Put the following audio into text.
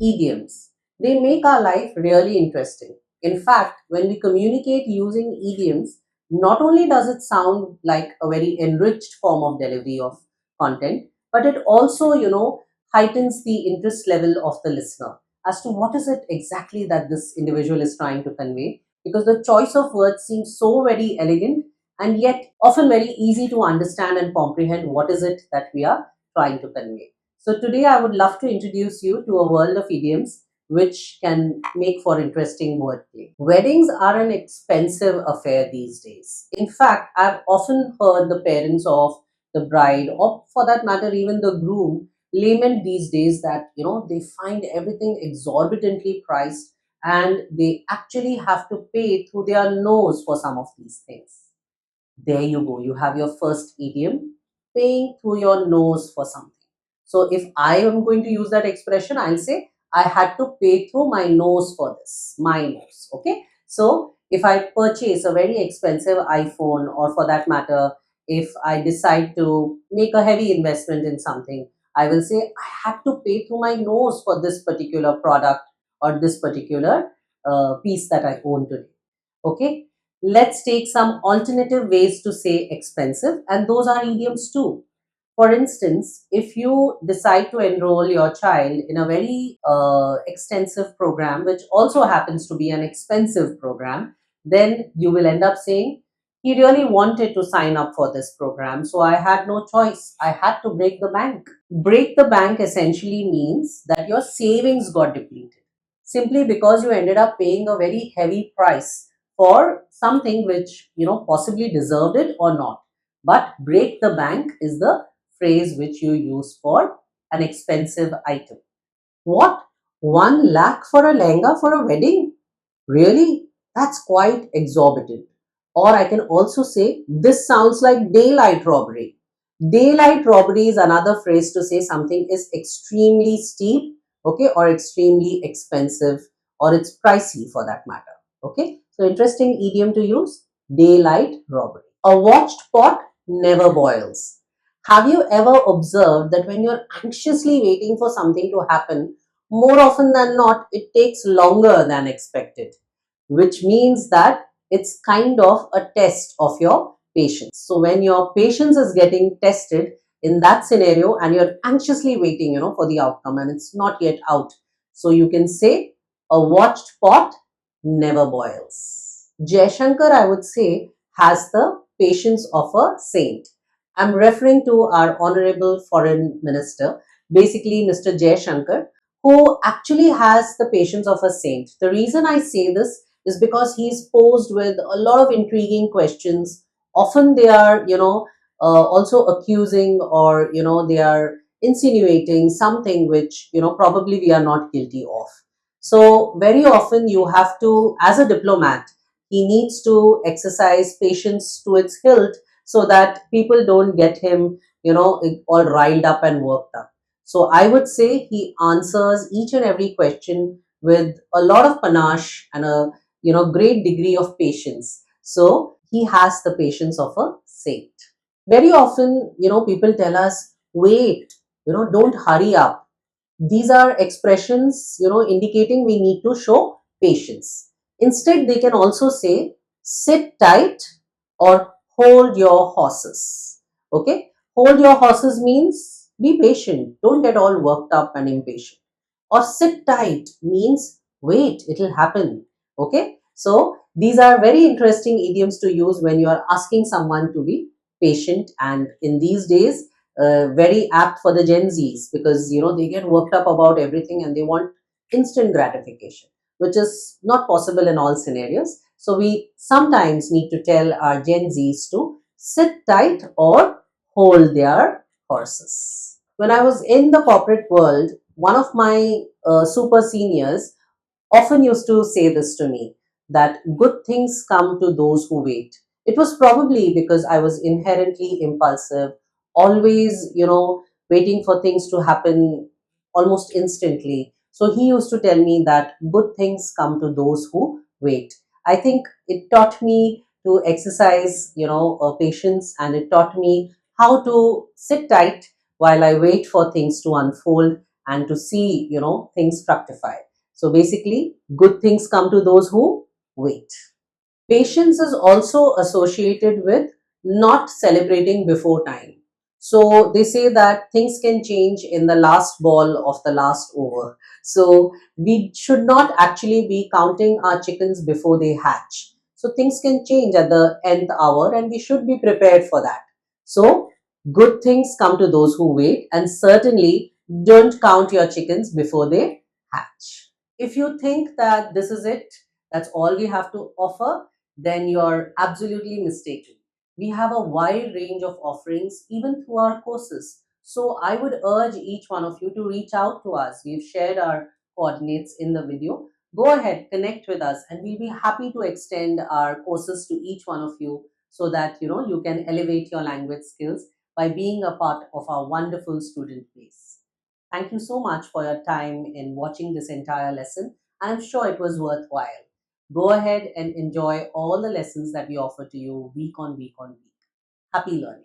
Idioms. They make our life really interesting. In fact, when we communicate using idioms, not only does it sound like a very enriched form of delivery of content, but it also, heightens the interest level of the listener as to what is it exactly that this individual is trying to convey. Because the choice of words seems so very elegant and yet often very easy to understand and comprehend what is it that we are trying to convey. So today I would love to introduce you to a world of idioms which can make for interesting wordplay. Weddings are an expensive affair these days. In fact, I've often heard the parents of the bride, or for that matter, even the groom, lament these days that they find everything exorbitantly priced and they actually have to pay through their nose for some of these things. There you go. You have your first idiom, paying through your nose for something. So if I am going to use that expression, I'll say, I had to pay through my nose for this. My nose. Okay. So if I purchase a very expensive iPhone, or for that matter, if I decide to make a heavy investment in something, I will say, I had to pay through my nose for this particular product or this particular piece that I own today. Okay, let's take some alternative ways to say expensive, and those are idioms too. For instance, if you decide to enroll your child in a very extensive program, which also happens to be an expensive program, then you will end up saying, he really wanted to sign up for this program, so I had no choice. I had to break the bank. Break the bank essentially means that your savings got depleted simply because you ended up paying a very heavy price for something which possibly deserved it or not. But break the bank is the phrase which you use for an expensive item. What? 1 lakh for a lehenga for a wedding? Really? That's quite exorbitant. Or I can also say, this sounds like daylight robbery. Daylight robbery is another phrase to say something is extremely steep, okay, or extremely expensive, or it's pricey for that matter. Okay, so interesting idiom to use, daylight robbery. A watched pot never boils. Have you ever observed that when you're anxiously waiting for something to happen, more often than not, it takes longer than expected, which means that it's kind of a test of your patience. So when your patience is getting tested in that scenario and you're anxiously waiting, for the outcome and it's not yet out. So you can say a watched pot never boils. Jaishankar, I would say, has the patience of a saint. I'm referring to our honorable foreign minister, basically Mr. Jaishankar, who actually has the patience of a saint. The reason I say this is because he's posed with a lot of intriguing questions. Often they are, also accusing, or, they are insinuating something which, probably we are not guilty of. So very often you have to, as a diplomat, he needs to exercise patience to its hilt so that people don't get him, all riled up and worked up. So I would say he answers each and every question with a lot of panache and a great degree of patience. So he has the patience of a saint. Very often, people tell us, wait, don't hurry up. These are expressions, indicating we need to show patience. Instead, they can also say, sit tight or hold your horses. Okay? Hold your horses means be patient. Don't get all worked up and impatient. Or sit tight means wait, it'll happen. Okay? So these are very interesting idioms to use when you are asking someone to be patient, and in these days, very apt for the Gen Zs, because they get worked up about everything and they want instant gratification, which is not possible in all scenarios. So we sometimes need to tell our Gen Zs to sit tight or hold their horses. When I was in the corporate world, one of my super seniors often used to say this to me, that good things come to those who wait. It was probably because I was inherently impulsive, always, waiting for things to happen almost instantly. So he used to tell me that good things come to those who wait. I think it taught me to exercise, patience, and it taught me how to sit tight while I wait for things to unfold and to see, things fructify. So basically, good things come to those who wait. Patience is also associated with not celebrating before time. So they say that things can change in the last ball of the last over. So we should not actually be counting our chickens before they hatch. So things can change at the nth hour, and we should be prepared for that. So good things come to those who wait, and certainly don't count your chickens before they hatch. If you think that this is it, that's all we have to offer, then you're absolutely mistaken. We have a wide range of offerings even through our courses. So I would urge each one of you to reach out to us. We've shared our coordinates in the video. Go ahead, connect with us, and we'll be happy to extend our courses to each one of you so that you can elevate your language skills by being a part of our wonderful student base. Thank you so much for your time in watching this entire lesson. I'm sure it was worthwhile. Go ahead and enjoy all the lessons that we offer to you week on week on week. Happy learning.